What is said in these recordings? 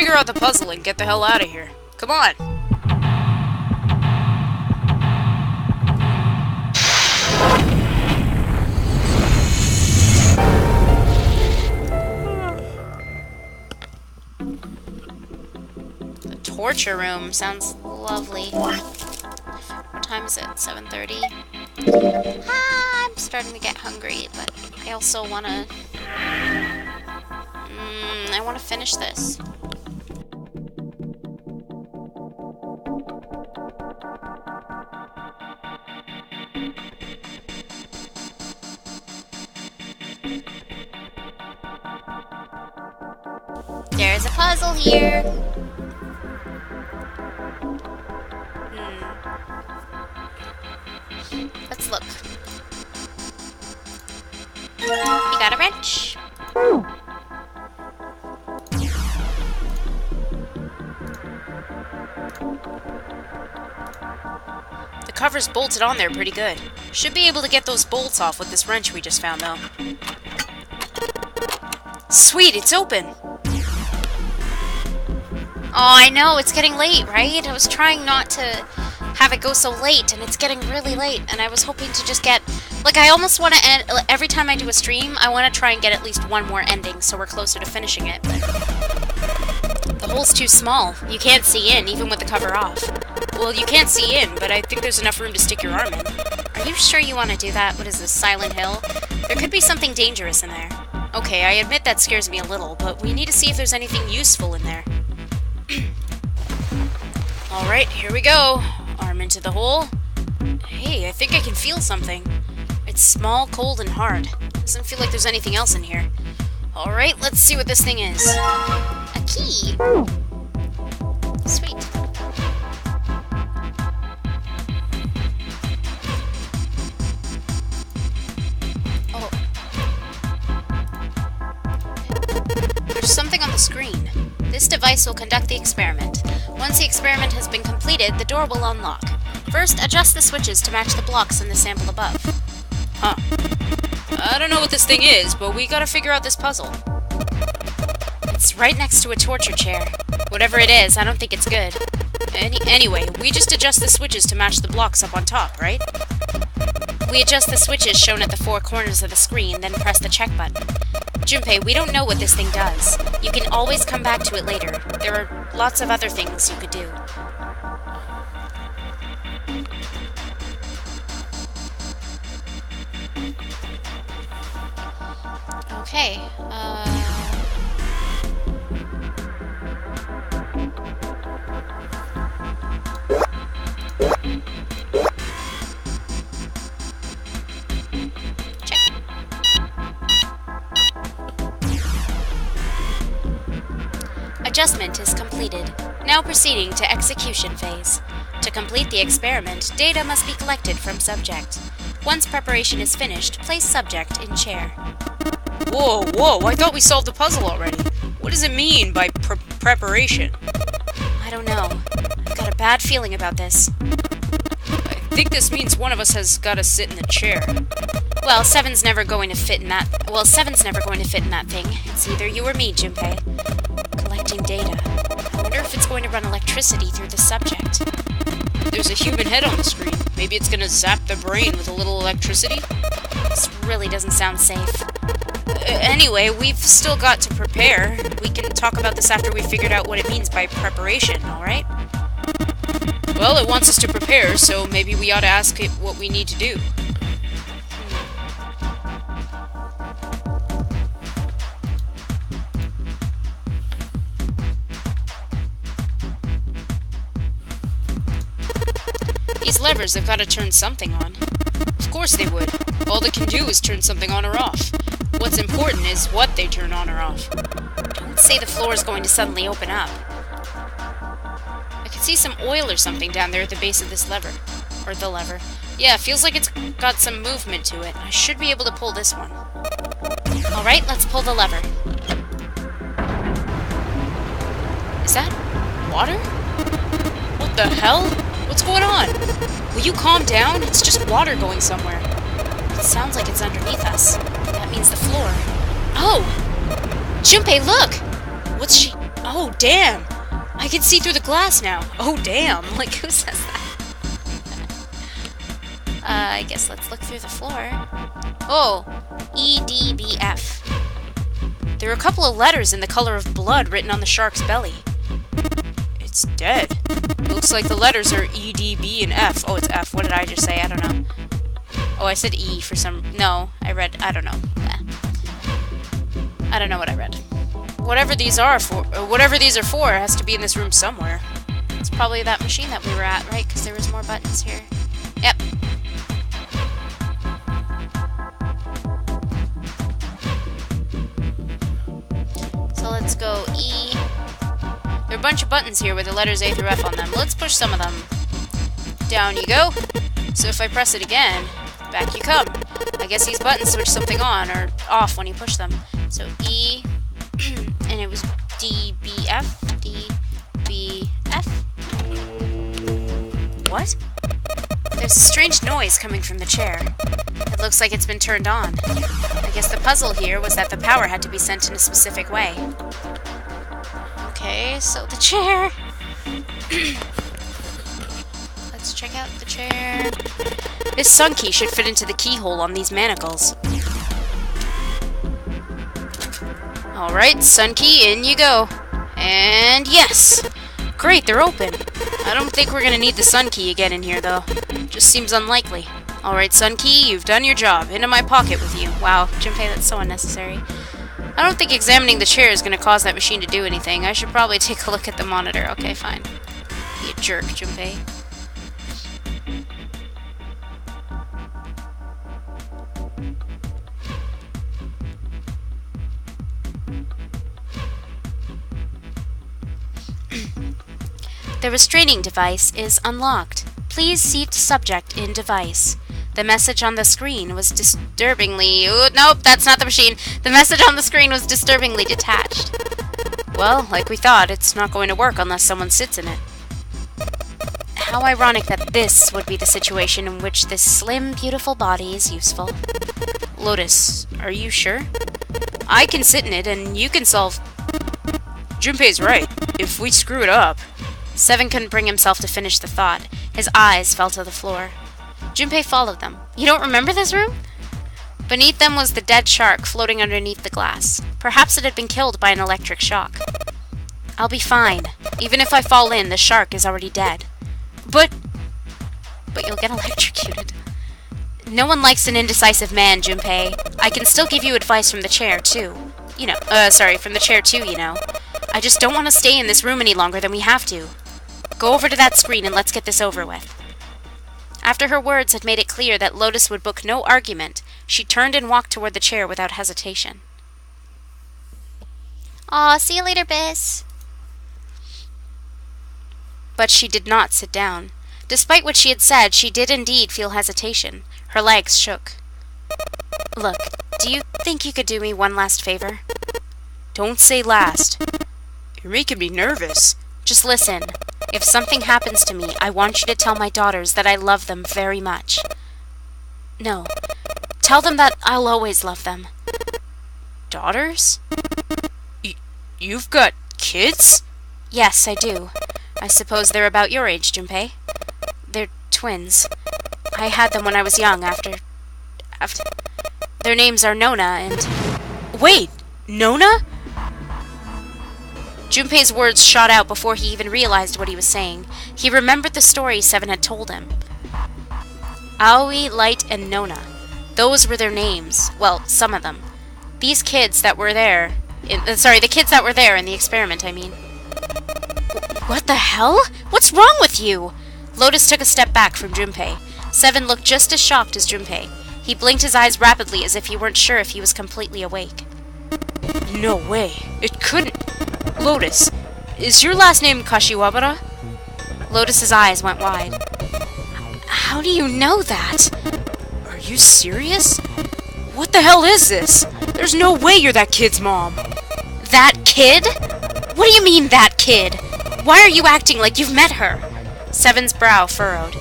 figure out the puzzle and get the hell out of here. Come on. The torture room sounds lovely. What time is it? 7:30? I'm starting to get hungry, but I also want to... I want to finish this. There's a puzzle here. Let's look. We got a wrench. The cover's bolted on there pretty good. Should be able to get those bolts off with this wrench we just found, though. Sweet, it's open! Oh, I know, it's getting late, right? I was trying not to have it go so late, and it's getting really late, and I was hoping to just get... Like, I almost want to end... Every time I do a stream, I want to try and get at least one more ending, so we're closer to finishing it, but... The hole's too small. You can't see in, even with the cover off. Well, you can't see in, but I think there's enough room to stick your arm in. Are you sure you want to do that? What is this, Silent Hill? There could be something dangerous in there. Okay, I admit that scares me a little, but we need to see if there's anything useful in there. Alright, here we go. Arm into the hole. Hey, I think I can feel something. It's small, cold, and hard. Doesn't feel like there's anything else in here. Alright, let's see what this thing is. A key. Sweet. Oh. There's something on the screen. This device will conduct the experiment. Once the experiment has been completed, the door will unlock. First, adjust the switches to match the blocks in the sample above. Huh. I don't know what this thing is, but we gotta figure out this puzzle. It's right next to a torture chair. Whatever it is, I don't think it's good. Anyway, we just adjust the switches to match the blocks up on top, right? We adjust the switches shown at the four corners of the screen, then press the check button. Junpei, we don't know what this thing does. You can always come back to it later. There are lots of other things you could do. Okay, check. Adjustment is completed. Now proceeding to execution phase. To complete the experiment, data must be collected from subject. Once preparation is finished, place subject in chair. Whoa, whoa, I thought we solved the puzzle already. What does it mean by preparation? I don't know. I've got a bad feeling about this. I think this means one of us has gotta sit in the chair. Well, Seven's never going to fit in that thing. It's either you or me, Junpei. Collecting data. I wonder if it's going to run electricity through the subject. There's a human head on the screen. Maybe it's gonna zap the brain with a little electricity? This really doesn't sound safe. Anyway, we've still got to prepare. We can talk about this after we figured out what it means by preparation, alright? Well, it wants us to prepare, so maybe we ought to ask it what we need to do. These levers have got to turn something on. Of course they would. All they can do is turn something on or off. What's important is what they turn on or off. Don't say the floor is going to suddenly open up. I can see some oil or something down there at the base of this lever. Or the lever. Yeah, feels like it's got some movement to it. I should be able to pull this one. Alright, let's pull the lever. Is that water? What the hell? What's going on? Will you calm down? It's just water going somewhere. It sounds like it's underneath us. That means the floor. Oh! Junpei, look! What's she... Oh, damn! I can see through the glass now. Oh, damn! Like, who says that? I guess let's look through the floor. Oh, EDBF. There are a couple of letters in the color of blood written on the shark's belly. It's dead. Looks like the letters are E, D, B, and F. Oh, it's F. What did I just say? I don't know. Oh, I said E for some... No, I read... I don't know. I don't know what I read. Whatever these are for has to be in this room somewhere. It's probably that machine that we were at, right? Because there was more buttons here. Yep. So let's go E. There are a bunch of buttons here with the letters A through F on them. Let's push some of them. Down you go. So if I press it again, back you come. I guess these buttons switch something on or off when you push them. So E, and it was D, B, F, D, B, F. What? There's a strange noise coming from the chair. It looks like it's been turned on. I guess the puzzle here was that the power had to be sent in a specific way. Okay, so the chair. Let's check out the chair. This sun key should fit into the keyhole on these manacles. Alright, sun key, in you go. And yes! Great, they're open. I don't think we're gonna need the sun key again in here, though. Just seems unlikely. Alright, sun key, you've done your job. Into my pocket with you. Wow, Junpei, that's so unnecessary. I don't think examining the chair is gonna cause that machine to do anything. I should probably take a look at the monitor. Okay, fine. You jerk, Junpei. The restraining device is unlocked. Please seat subject in device. The message on the screen was disturbingly... nope, that's not the machine. The message on the screen was disturbingly detached. Well, like we thought, it's not going to work unless someone sits in it. How ironic that this would be the situation in which this slim, beautiful body is useful. Lotus, are you sure? I can sit in it, and you can solve... Junpei's right. If we screw it up... Seven couldn't bring himself to finish the thought. His eyes fell to the floor. Junpei followed them. You don't remember this room? Beneath them was the dead shark floating underneath the glass. Perhaps it had been killed by an electric shock. I'll be fine. Even if I fall in, the shark is already dead. But you'll get electrocuted. No one likes an indecisive man, Junpei. I can still give you advice from the chair, too. From the chair, too, you know. I just don't want to stay in this room any longer than we have to. Go over to that screen and let's get this over with. After her words had made it clear that Lotus would book no argument, she turned and walked toward the chair without hesitation. Aw, see you later, Biss. But she did not sit down. Despite what she had said, she did indeed feel hesitation. Her legs shook. Look, do you think you could do me one last favor? Don't say last. You're making me nervous. Just listen. If something happens to me, I want you to tell my daughters that I love them very much. No. Tell them that I'll always love them. Daughters? You've got kids? Yes, I do. I suppose they're about your age, Junpei. They're twins. I had them when I was young after... Their names are Nona and... Wait! Nona? Junpei's words shot out before he even realized what he was saying. He remembered the story Seven had told him. Aoi, Light, and Nona. Those were their names. Well, some of them. These kids that were there... the kids that were there in the experiment, I mean. What the hell? What's wrong with you? Lotus took a step back from Junpei. Seven looked just as shocked as Junpei. He blinked his eyes rapidly as if he weren't sure if he was completely awake. No way. It couldn't... Lotus, is your last name Kashiwabara? Lotus's eyes went wide. How do you know that? Are you serious? What the hell is this? There's no way you're that kid's mom. That kid? What do you mean, that kid? Why are you acting like you've met her? Seven's brow furrowed.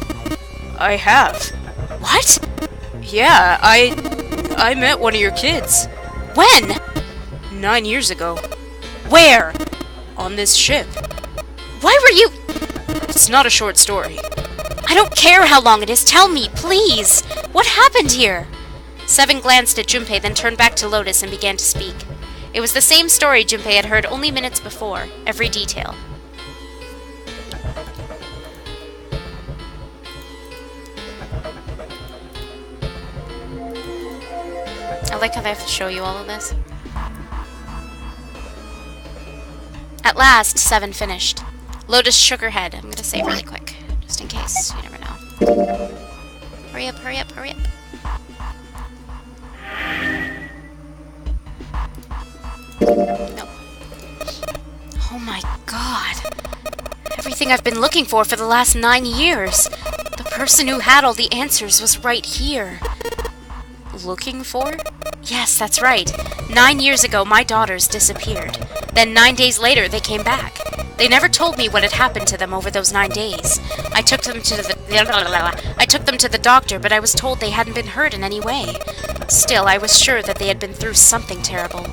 I have. What? Yeah, I met one of your kids. When? 9 years ago. Where? on this ship. Why were you... It's not a short story. I don't care how long it is. Tell me, please. What happened here? Seven glanced at Junpei, then turned back to Lotus and began to speak. It was the same story Junpei had heard only minutes before, every detail. I like how they have to show you all of this. At last, Seven finished. Lotus shook her head. I'm gonna save really quick, just in case. You never know. Hurry up, hurry up, hurry up. No. Oh my god. Everything I've been looking for the last 9 years. The person who had all the answers was right here. Looking for? Yes, that's right. 9 years ago, my daughters disappeared. Then 9 days later, they came back. They never told me what had happened to them over those 9 days. I took them to the doctor, but I was told they hadn't been hurt in any way. Still, I was sure that they had been through something terrible.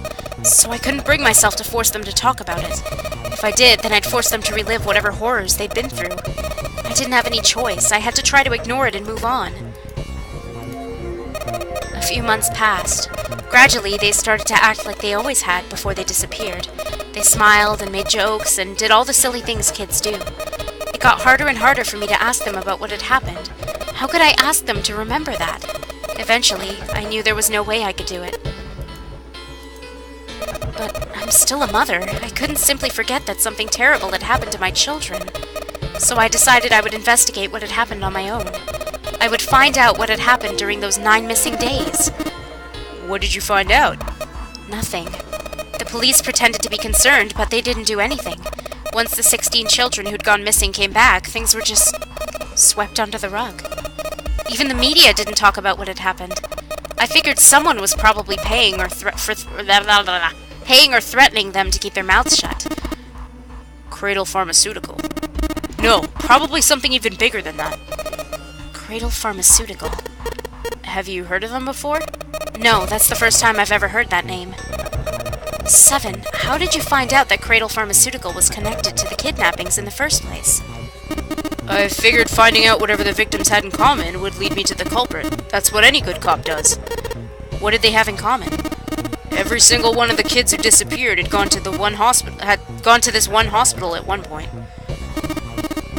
So I couldn't bring myself to force them to talk about it. If I did, then I'd force them to relive whatever horrors they'd been through. I didn't have any choice. I had to try to ignore it and move on. A few months passed. Gradually, they started to act like they always had before they disappeared. They smiled and made jokes and did all the silly things kids do. It got harder and harder for me to ask them about what had happened. How could I ask them to remember that? Eventually, I knew there was no way I could do it. But I'm still a mother. I couldn't simply forget that something terrible had happened to my children. So I decided I would investigate what had happened on my own. I would find out what had happened during those 9 missing days. What did you find out? Nothing. The police pretended to be concerned, but they didn't do anything. Once the 16 children who'd gone missing came back, things were just swept under the rug. Even the media didn't talk about what had happened. I figured someone was probably paying or threatening them to keep their mouths shut. Cradle Pharmaceutical. No, probably something even bigger than that. Cradle Pharmaceutical. Have you heard of them before? No, that's the first time I've ever heard that name. Seven, how did you find out that Cradle Pharmaceutical was connected to the kidnappings in the first place? I figured finding out whatever the victims had in common would lead me to the culprit. That's what any good cop does. What did they have in common? Every single one of the kids who disappeared had gone to this one hospital at one point.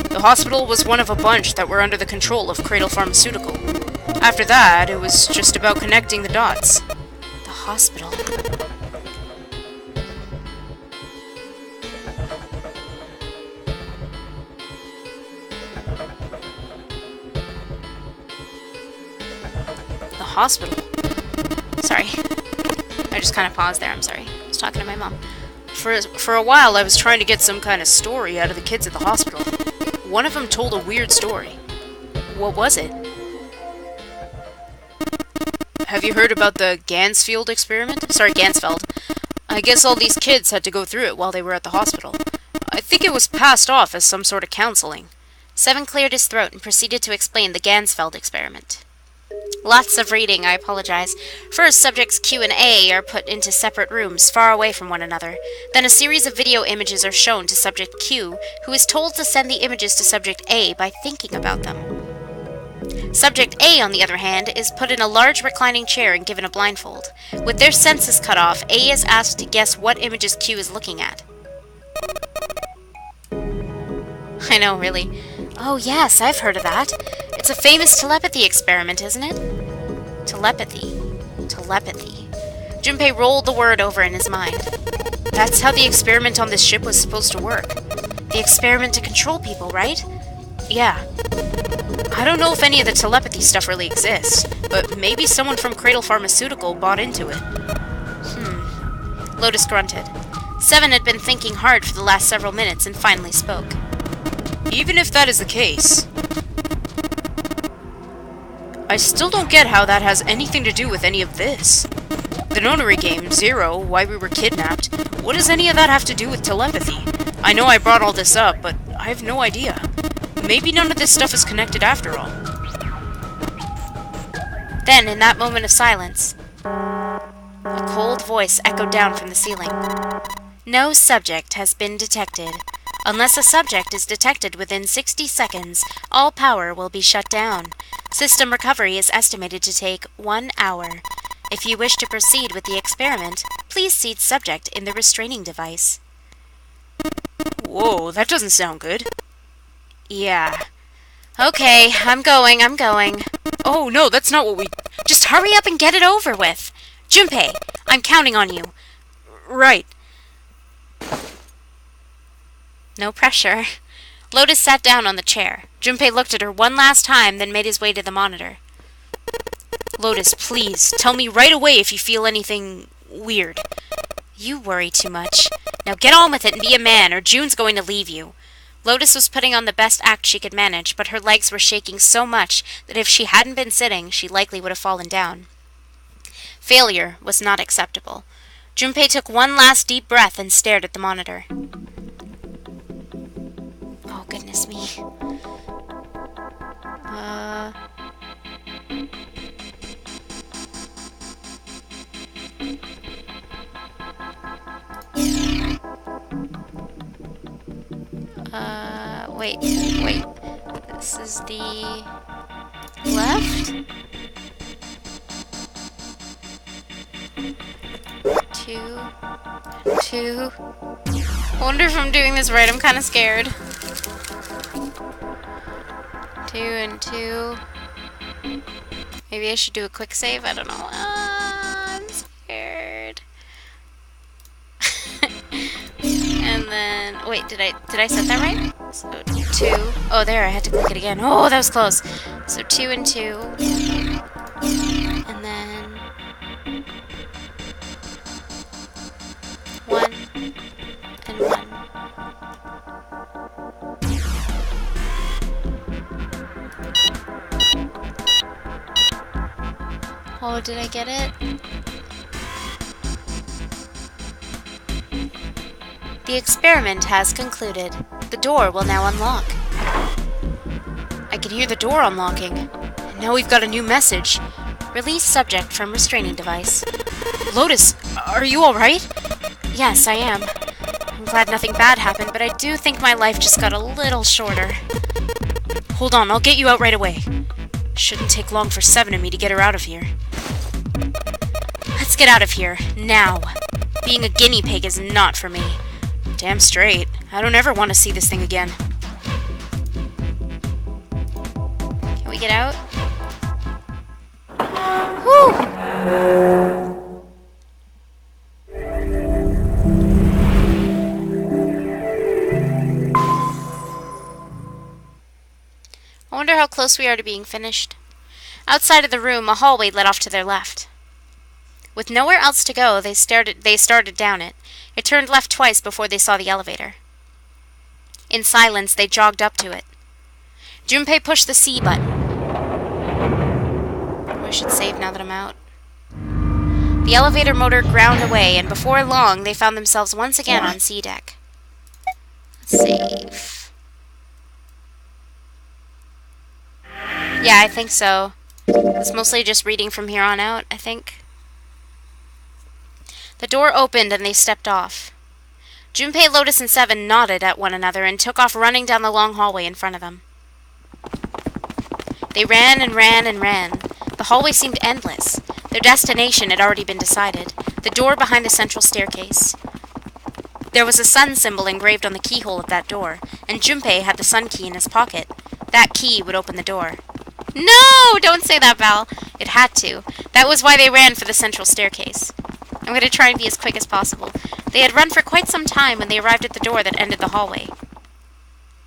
The hospital was one of a bunch that were under the control of Cradle Pharmaceutical. After that, it was just about connecting the dots. The hospital. The hospital? Sorry. I just kind of paused there, I'm sorry. I was talking to my mom. For a while, I was trying to get some kind of story out of the kids at the hospital. One of them told a weird story. What was it? Have you heard about the Gansfeld experiment? Sorry, Gansfeld. I guess all these kids had to go through it while they were at the hospital. I think it was passed off as some sort of counseling. Seven cleared his throat and proceeded to explain the Gansfeld experiment. Lots of reading, I apologize. First, subjects Q and A are put into separate rooms, far away from one another. Then a series of video images are shown to subject Q, who is told to send the images to subject A by thinking about them. Subject A, on the other hand, is put in a large reclining chair and given a blindfold. With their senses cut off, A is asked to guess what images Q is looking at. I know, really. Oh yes, I've heard of that. It's a famous telepathy experiment, isn't it? Telepathy. Telepathy. Junpei rolled the word over in his mind. That's how the experiment on this ship was supposed to work. The experiment to control people, right? Yeah. I don't know if any of the telepathy stuff really exists, but maybe someone from Cradle Pharmaceutical bought into it. Lotus grunted. Seven had been thinking hard for the last several minutes and finally spoke. Even if that is the case, I still don't get how that has anything to do with any of this. The nonary game, Zero, why we were kidnapped, what does any of that have to do with telepathy? I know I brought all this up, but I have no idea. Maybe none of this stuff is connected after all. Then, in that moment of silence, a cold voice echoed down from the ceiling. No subject has been detected. Unless a subject is detected within 60 seconds, all power will be shut down. System recovery is estimated to take 1 hour. If you wish to proceed with the experiment, please seat subject in the restraining device. Whoa, that doesn't sound good. Yeah. Okay, I'm going. Oh, no, that's not what we... Just hurry up and get it over with. Junpei, I'm counting on you. Right. No pressure. Lotus sat down on the chair. Junpei looked at her one last time, then made his way to the monitor. Lotus, please, tell me right away if you feel anything weird. You worry too much. Now get on with it and be a man, or June's going to leave you. Lotus was putting on the best act she could manage, but her legs were shaking so much that if she hadn't been sitting, she likely would have fallen down. Failure was not acceptable. Junpei took one last deep breath and stared at the monitor. Oh, goodness me. Wait. This is the left? 2. I wonder if I'm doing this right. I'm kind of scared. 2 and 2. Maybe I should do a quick save. I don't know. I'm scared. And then wait, did I set that right? So 2. Oh, there, I had to click it again. Oh, that was close. So 2 and 2. And then 1 and 1. Oh, did I get it? The experiment has concluded. The door will now unlock. I can hear the door unlocking. And now we've got a new message. Release subject from restraining device. Lotus, are you alright? Yes, I am. I'm glad nothing bad happened, but I do think my life just got a little shorter. Hold on, I'll get you out right away. Shouldn't take long for Seven and me to get her out of here. Let's get out of here, now. Being a guinea pig is not for me. Damn straight. I don't ever want to see this thing again. Can we get out? Whew! I wonder how close we are to being finished. Outside of the room, a hallway led off to their left. With nowhere else to go, they started down it. It turned left twice before they saw the elevator. In silence, they jogged up to it. Junpei pushed the C button. I should save now that I'm out. The elevator motor ground away, and before long, they found themselves once again on C deck. Let's save. Yeah, I think so. It's mostly just reading from here on out, I think. The door opened and they stepped off. Junpei, Lotus, and Seven nodded at one another and took off running down the long hallway in front of them. They ran and ran and ran. The hallway seemed endless. Their destination had already been decided. The door behind the central staircase. There was a sun symbol engraved on the keyhole of that door, and Junpei had the sun key in his pocket. That key would open the door. No! Don't say that, Val. It had to. That was why they ran for the central staircase. I'm going to try and be as quick as possible. They had run for quite some time when they arrived at the door that ended the hallway.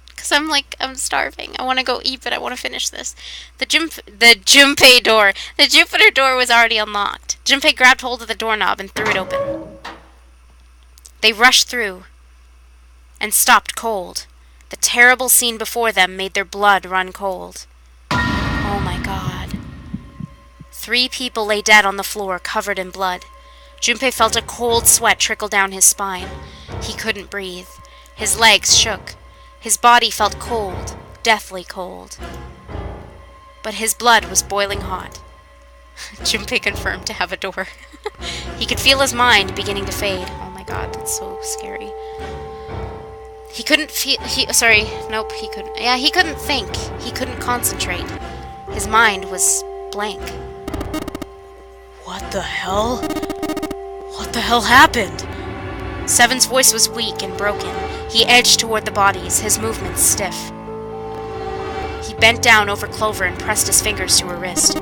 Because I'm starving. I want to go eat, but I want to finish this. The Junpei door. The Jupiter door was already unlocked. Junpei grabbed hold of the doorknob and threw it open. They rushed through and stopped cold. The terrible scene before them made their blood run cold. Oh my God. 3 people lay dead on the floor, covered in blood. Junpei felt a cold sweat trickle down his spine. He couldn't breathe. His legs shook. His body felt cold, deathly cold. But his blood was boiling hot. Junpei confirmed to have a door. He could feel his mind beginning to fade. Oh my god, that's so scary. He couldn't nope, he couldn't. Yeah, he couldn't think. He couldn't concentrate. His mind was blank. What the hell? What the hell happened? Seven's voice was weak and broken. He edged toward the bodies, his movements stiff. He bent down over Clover and pressed his fingers to her wrist.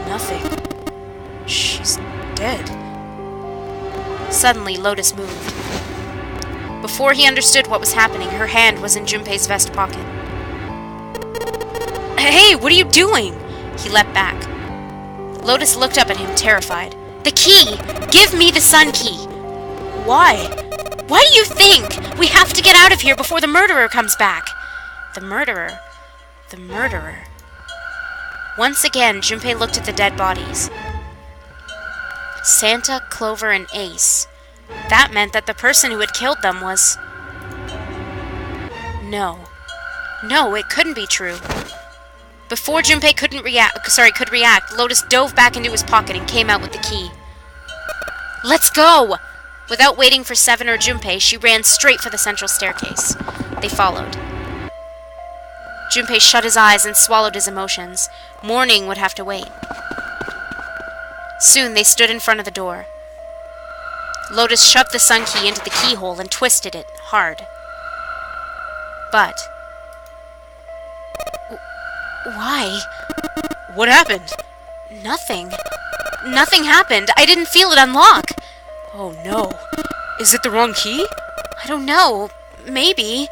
Nothing. She's dead. Suddenly, Lotus moved. Before he understood what was happening, her hand was in Junpei's vest pocket. Hey, what are you doing? He leapt back. Lotus looked up at him, terrified. The key! Give me the sun key! Why? Why do you think? We have to get out of here before the murderer comes back. The murderer. The murderer. Once again, Junpei looked at the dead bodies. Santa, Clover, and Ace. That meant that the person who had killed them was... No. No, it couldn't be true. Before Junpei could react, Lotus dove back into his pocket and came out with the key. Let's go! Without waiting for Seven or Junpei, she ran straight for the central staircase. They followed. Junpei shut his eyes and swallowed his emotions. Morning would have to wait. Soon they stood in front of the door. Lotus shoved the sun key into the keyhole and twisted it hard. But... Why? What happened? Nothing. Nothing happened. I didn't feel it unlock. Oh no. Is it the wrong key? I don't know. Maybe.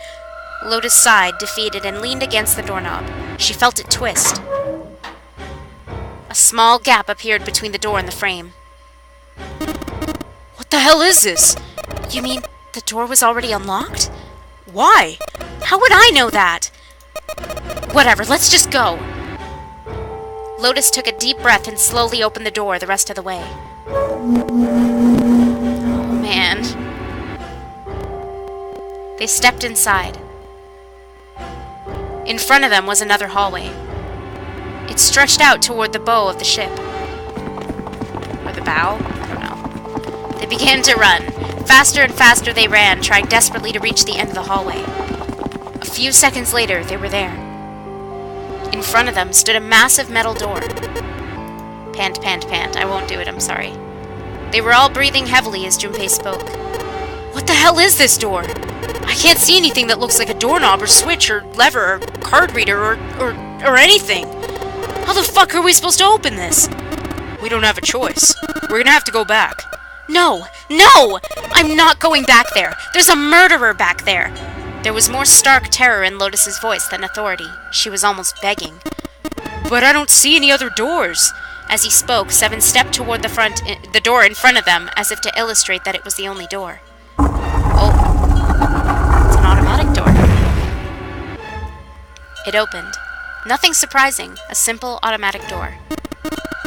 Lotus sighed, defeated, and leaned against the doorknob. She felt it twist. A small gap appeared between the door and the frame. What the hell is this? You mean the door was already unlocked? Why? How would I know that? Whatever, let's just go. Lotus took a deep breath and slowly opened the door the rest of the way. Oh, man. They stepped inside. In front of them was another hallway. It stretched out toward the bow of the ship. Or the bow? I don't know. They began to run. Faster and faster they ran, trying desperately to reach the end of the hallway. A few seconds later, they were there. In front of them stood a massive metal door. Pant, pant, pant. I won't do it, I'm sorry. They were all breathing heavily as Junpei spoke. What the hell is this door? I can't see anything that looks like a doorknob or switch or lever or card reader or anything. How the fuck are we supposed to open this? We don't have a choice. We're gonna have to go back. No! No! I'm not going back there! There's a murderer back there! There was more stark terror in Lotus's voice than authority. She was almost begging. But I don't see any other doors. As he spoke, Seven stepped toward the door in front of them, as if to illustrate that it was the only door. Oh. It's an automatic door. It opened. Nothing surprising. A simple automatic door.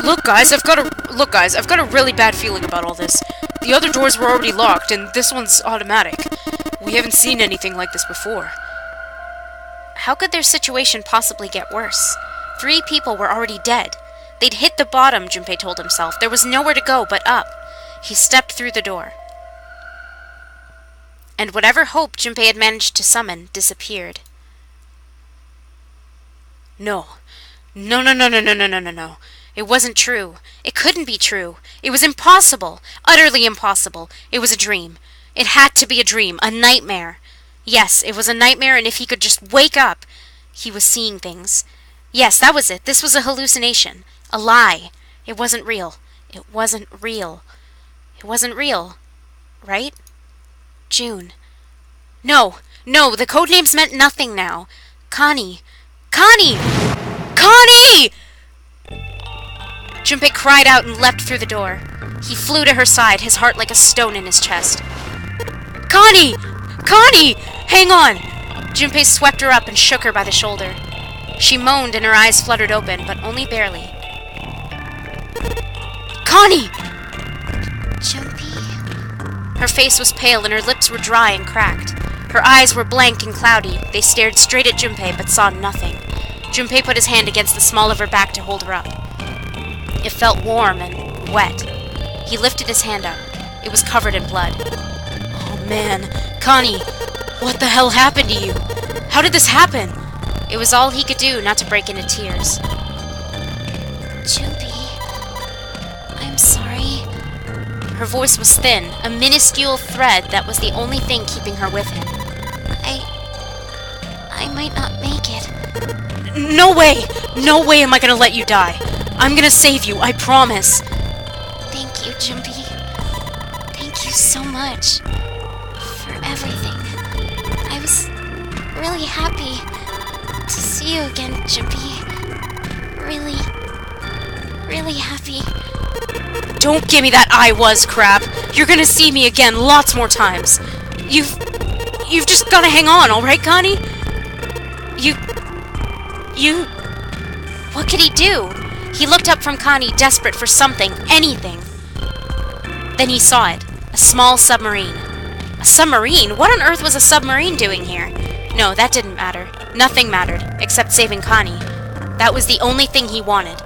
Look, guys, I've got a really bad feeling about all this. The other doors were already locked, and this one's automatic. We haven't seen anything like this before. How could their situation possibly get worse? 3 people were already dead. They'd hit the bottom, Junpei told himself. There was nowhere to go but up. He stepped through the door. And whatever hope Junpei had managed to summon disappeared. No. No. It wasn't true. It couldn't be true. It was impossible. Utterly impossible. It was a dream. It had to be a dream. A nightmare. Yes, it was a nightmare, and if he could just wake up... He was seeing things. Yes, that was it. This was a hallucination. A lie. It wasn't real. It wasn't real. It wasn't real. Right? June. No! The codenames meant nothing now. Connie! Junpei cried out and leapt through the door. He flew to her side, his heart like a stone in his chest. Connie! Hang on! Junpei swept her up and shook her by the shoulder. She moaned and her eyes fluttered open, but only barely. Connie! Junpei? Her face was pale and her lips were dry and cracked. Her eyes were blank and cloudy. They stared straight at Junpei but saw nothing. Junpei put his hand against the small of her back to hold her up. It felt warm and wet. He lifted his hand up. It was covered in blood. man. Connie, what the hell happened to you? How did this happen? It was all he could do not to break into tears. Junpei, I'm sorry. Her voice was thin, a minuscule thread that was the only thing keeping her with him. I might not make it. No way! No way am I gonna let you die. I'm gonna save you, I promise. Thank you, Junpei. Thank you so much for everything. I was really happy to see you again, Junpei. Really happy. Don't give me that I was crap. You're gonna see me again lots more times. You've just gotta hang on, alright, Connie? What could he do? He looked up from Connie, desperate for something, anything. Then he saw it. A small submarine. A submarine? What on earth was a submarine doing here? No, that didn't matter. Nothing mattered, except saving Connie. That was the only thing he wanted.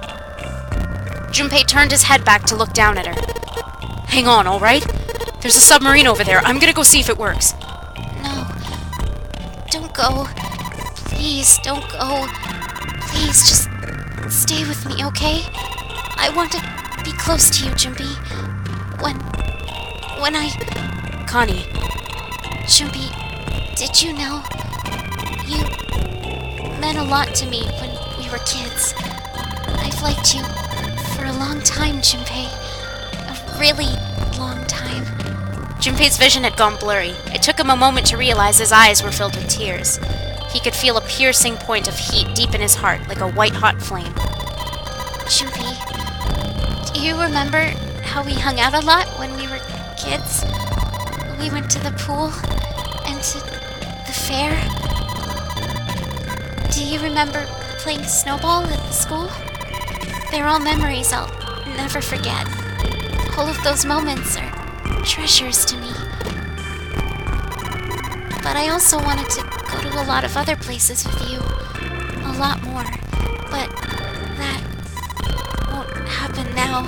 Junpei turned his head back to look down at her. Hang on, alright? There's a submarine over there. I'm gonna go see if it works. No. Don't go. Please, don't go. Please, just stay with me, okay? I want to be close to you, Junpei. When I... Connie. Junpei, did you know? You meant a lot to me when we were kids. I've liked you for a long time, Junpei. A really long time. Junpei's vision had gone blurry. It took him a moment to realize his eyes were filled with tears. He could feel a piercing point of heat deep in his heart, like a white-hot flame. Junpei, do you remember how we hung out a lot when we were kids? We went to the pool and to the fair. Do you remember playing snowball at the school? They're all memories I'll never forget. All of those moments are treasures to me. But I also wanted to go to a lot of other places with you. A lot more. But that won't happen now.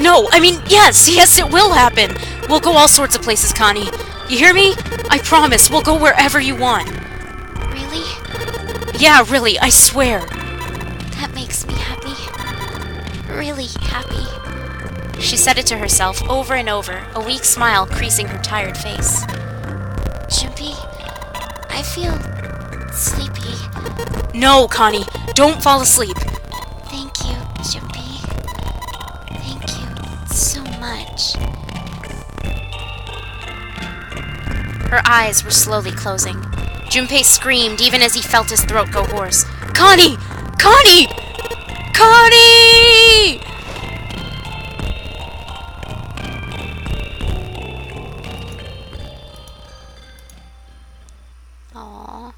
No, I mean, yes, it will happen. We'll go all sorts of places, Connie. You hear me? I promise, we'll go wherever you want. Really? Yeah, really, I swear. That makes me happy. Really happy. She said it to herself over and over, a weak smile creasing her tired face. Junpei, I feel sleepy. No, Connie, don't fall asleep. Thank you, Junpei. Thank you so much. Her eyes were slowly closing. Junpei screamed even as he felt his throat go hoarse. Connie! Connie! Connie! Aww.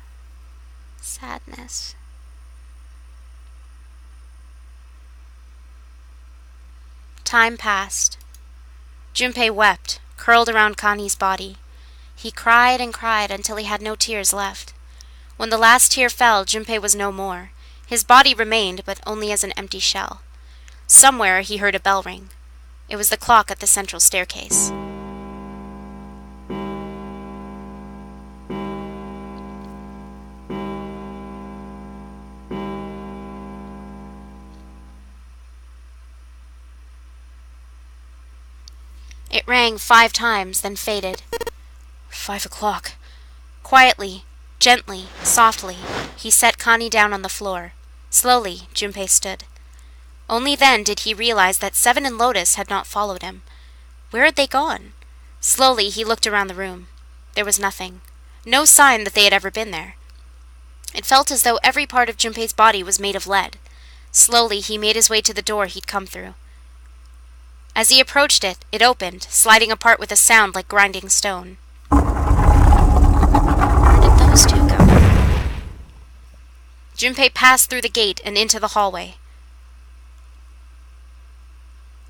Sadness. Time passed. Junpei wept, curled around Connie's body. He cried and cried until he had no tears left. When the last tear fell, Junpei was no more. His body remained, but only as an empty shell. Somewhere he heard a bell ring. It was the clock at the central staircase. It rang 5 times, then faded. 5 o'clock. Quietly, gently, softly, he set Connie down on the floor. Slowly, Junpei stood. Only then did he realize that Seven and Lotus had not followed him. Where had they gone? Slowly, he looked around the room. There was nothing. No sign that they had ever been there. It felt as though every part of Junpei's body was made of lead. Slowly, he made his way to the door he'd come through. As he approached it, it opened, sliding apart with a sound like grinding stone. Where did those two go? Junpei passed through the gate and into the hallway.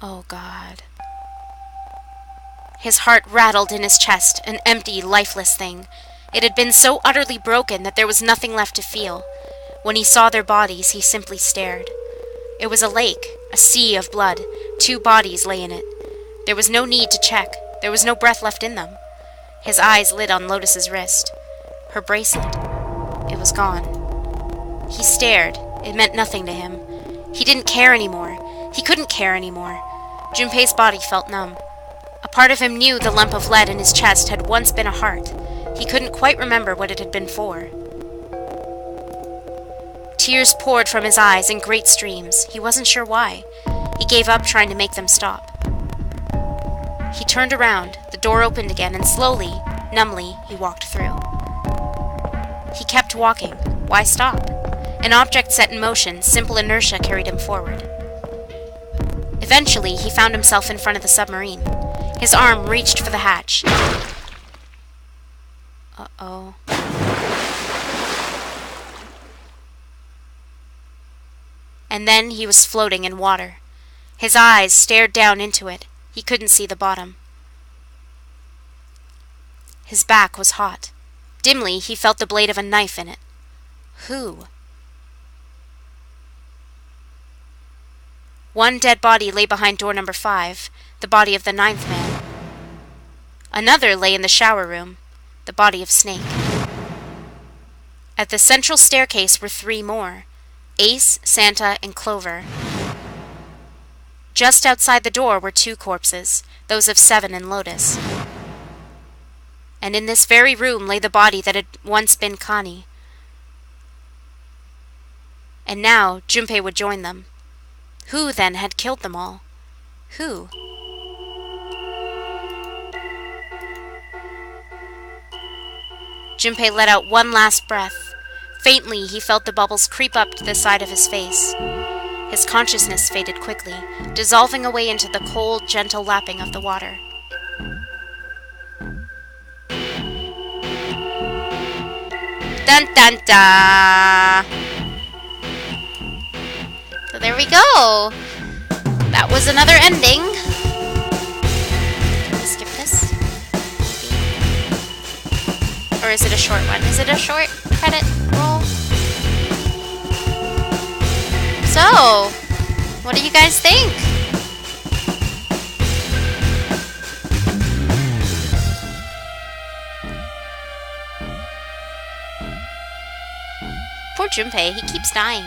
Oh, God. His heart rattled in his chest, an empty, lifeless thing. It had been so utterly broken that there was nothing left to feel. When he saw their bodies, he simply stared. It was a lake, a sea of blood. 2 bodies lay in it. There was no need to check. There was no breath left in them. His eyes lit on Lotus's wrist. Her bracelet. It was gone. He stared. It meant nothing to him. He didn't care anymore. He couldn't care anymore. Junpei's body felt numb. A part of him knew the lump of lead in his chest had once been a heart. He couldn't quite remember what it had been for. Tears poured from his eyes in great streams. He wasn't sure why. He gave up trying to make them stop. He turned around. The door opened again, and slowly, numbly, he walked through. He kept walking. Why stop? An object set in motion, simple inertia carried him forward. Eventually, he found himself in front of the submarine. His arm reached for the hatch. Uh-oh. And then he was floating in water. His eyes stared down into it. He couldn't see the bottom. His back was hot. Dimly, he felt the blade of a knife in it. Who? One dead body lay behind door number 5, the body of the 9th man. Another lay in the shower room, the body of Snake. At the central staircase were 3 more, Ace, Santa, and Clover. Just outside the door were 2 corpses, those of 7 and Lotus. And in this very room lay the body that had once been Connie. And now Junpei would join them. Who, then, had killed them all? Who? Junpei let out one last breath. Faintly, he felt the bubbles creep up to the side of his face. His consciousness faded quickly, dissolving away into the cold, gentle lapping of the water. Dun dun dun! So there we go! That was another ending. Can we skip this? Or is it a short one? Is it a short credit roll? So, what do you guys think? Poor Junpei, he keeps dying.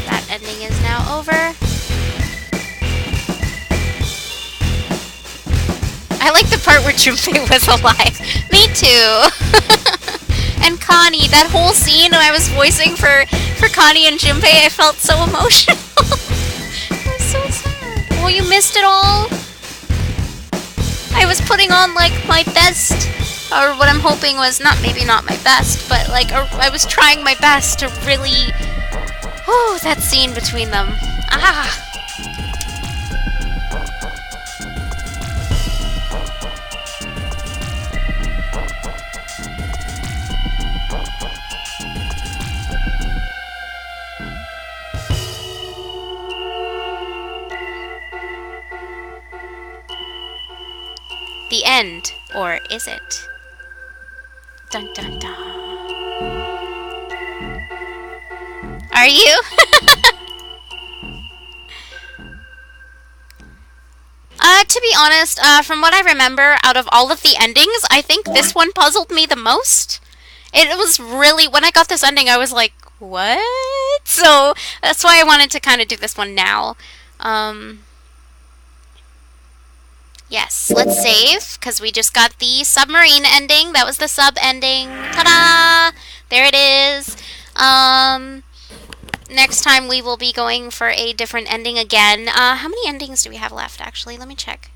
That ending is now over. I like the part where Junpei was alive. Me too. And Connie, that whole scene I was voicing for Connie and Junpei, I felt so emotional. It was so sad. Oh, you missed it all? I was putting on, like, my best, or what I'm hoping was, maybe not my best, but, like, I was trying my best to really, that scene between them. Ah! The end, or is it? Dun dun dun. Are you? To be honest, from what I remember, out of all of the endings, I think this one puzzled me the most. It was really, when I got this ending, I was like, what? So, that's why I wanted to kind of do this one now. Yes, let's save, because we just got the submarine ending. That was the sub ending. Ta-da! There it is. Next time we will be going for a different ending again. How many endings do we have left, actually? Let me check.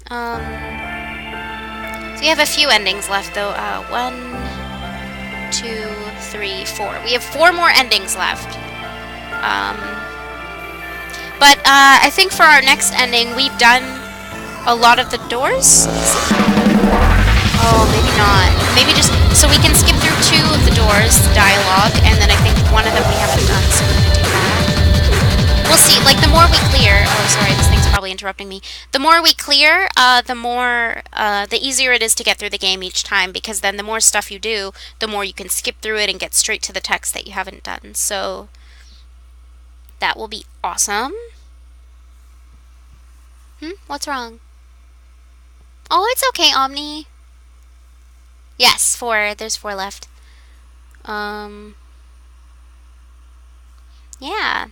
So we have a few endings left, though. 1, 2, 3, 4. We have 4 more endings left. But I think for our next ending, we've done a lot of the doors. Oh, maybe not. Maybe just so we can skip through 2 of the doors, dialogue, and then I think one of them we haven't done, so we're gonna do that. We'll see. Like the more we clear. Oh, sorry, this thing's probably interrupting me. The more we clear, the easier it is to get through the game each time, because then the more stuff you do, the more you can skip through it and get straight to the text that you haven't done. So that will be awesome. What's wrong? Oh, it's okay, Omni. Yes, 4. There's 4 left. Yeah.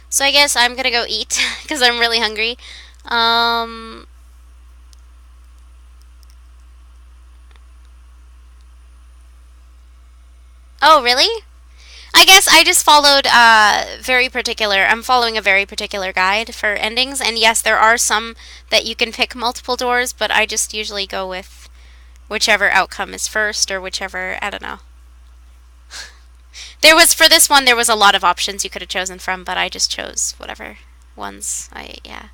So I guess I'm gonna go eat, because I'm really hungry. Oh, really? I guess I just followed I'm following a very particular guide for endings, and yes, there are some that you can pick multiple doors, but I just usually go with whichever outcome is first, or whichever, I don't know. For this one, there was a lot of options you could have chosen from, but I just chose whatever ones yeah.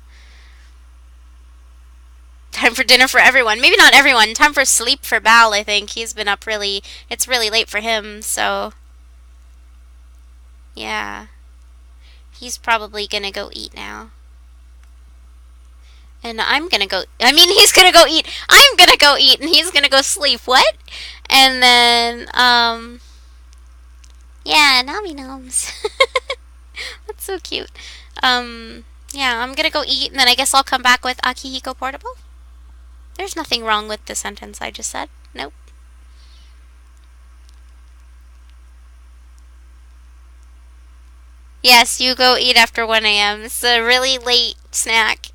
Time for dinner for everyone. Maybe not everyone. Time for sleep for Bal, I think. He's been up it's really late for him, so yeah. He's probably gonna go eat now. And he's gonna go eat. I'm gonna go eat, and he's gonna go sleep. What? And then, yeah, Nami Noms. That's so cute. Yeah, I'm gonna go eat, and then I guess I'll come back with Akihiko Portable. There's nothing wrong with the sentence I just said. Nope. Yes, you go eat after 1 a.m. It's a really late snack.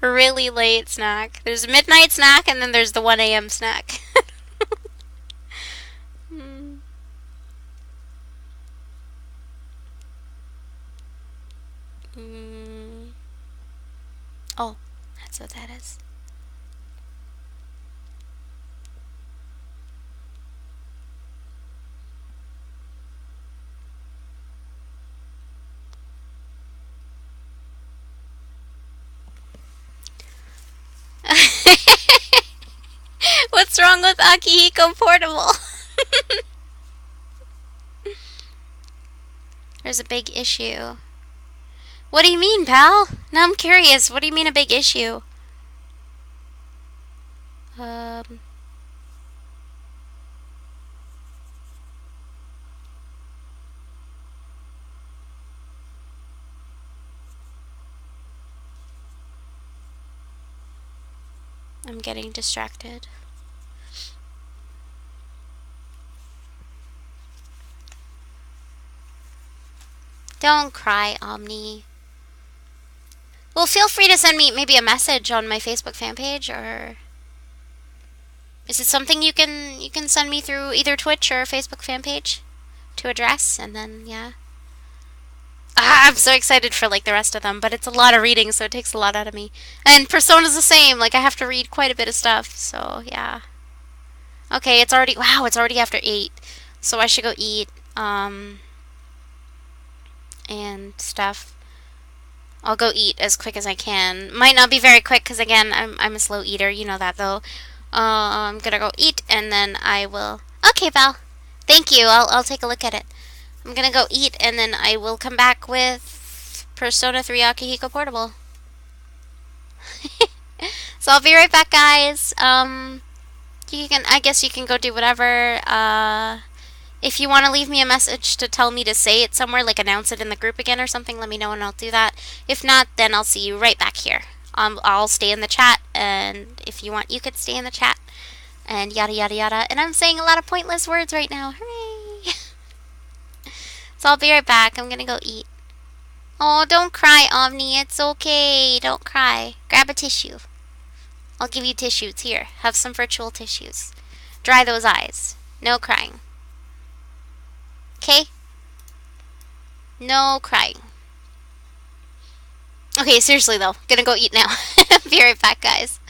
Really late snack. There's a midnight snack, and then there's the 1 a.m. snack. Oh, that's what that is. What's wrong with Akihiko Portable? There's a big issue. What do you mean, pal? Now I'm curious. What do you mean a big issue? I'm getting distracted. Don't cry, Omni. Well, feel free to send me maybe a message on my Facebook fan page, or is it something you can send me through either Twitch or Facebook fan page to address, and then yeah. I'm so excited for like the rest of them, but it's a lot of reading, so it takes a lot out of me. And Persona's the same. Like I have to read quite a bit of stuff, so yeah. Okay, it's already after 8, so I should go eat and stuff. I'll go eat as quick as I can. Might not be very quick because again, I'm a slow eater. You know that though. I'm gonna go eat and then I will. Okay, Val. Thank you. I'll take a look at it. I'm gonna go eat and then I will come back with Persona 3 Akihiko Portable. So I'll be right back, guys. I guess you can go do whatever. If you want to leave me a message to tell me to say it somewhere, like announce it in the group again or something, let me know and I'll do that. If not, then I'll see you right back here. I'll stay in the chat, and if you want, you could stay in the chat, and yada yada yada. And I'm saying a lot of pointless words right now. Hooray! So I'll be right back. I'm gonna go eat. Oh, don't cry, Omni. It's okay. Don't cry. Grab a tissue. I'll give you tissues. Here, have some virtual tissues. Dry those eyes. No crying. Okay? No crying. Okay, seriously though. Gonna go eat now. Be right back, guys.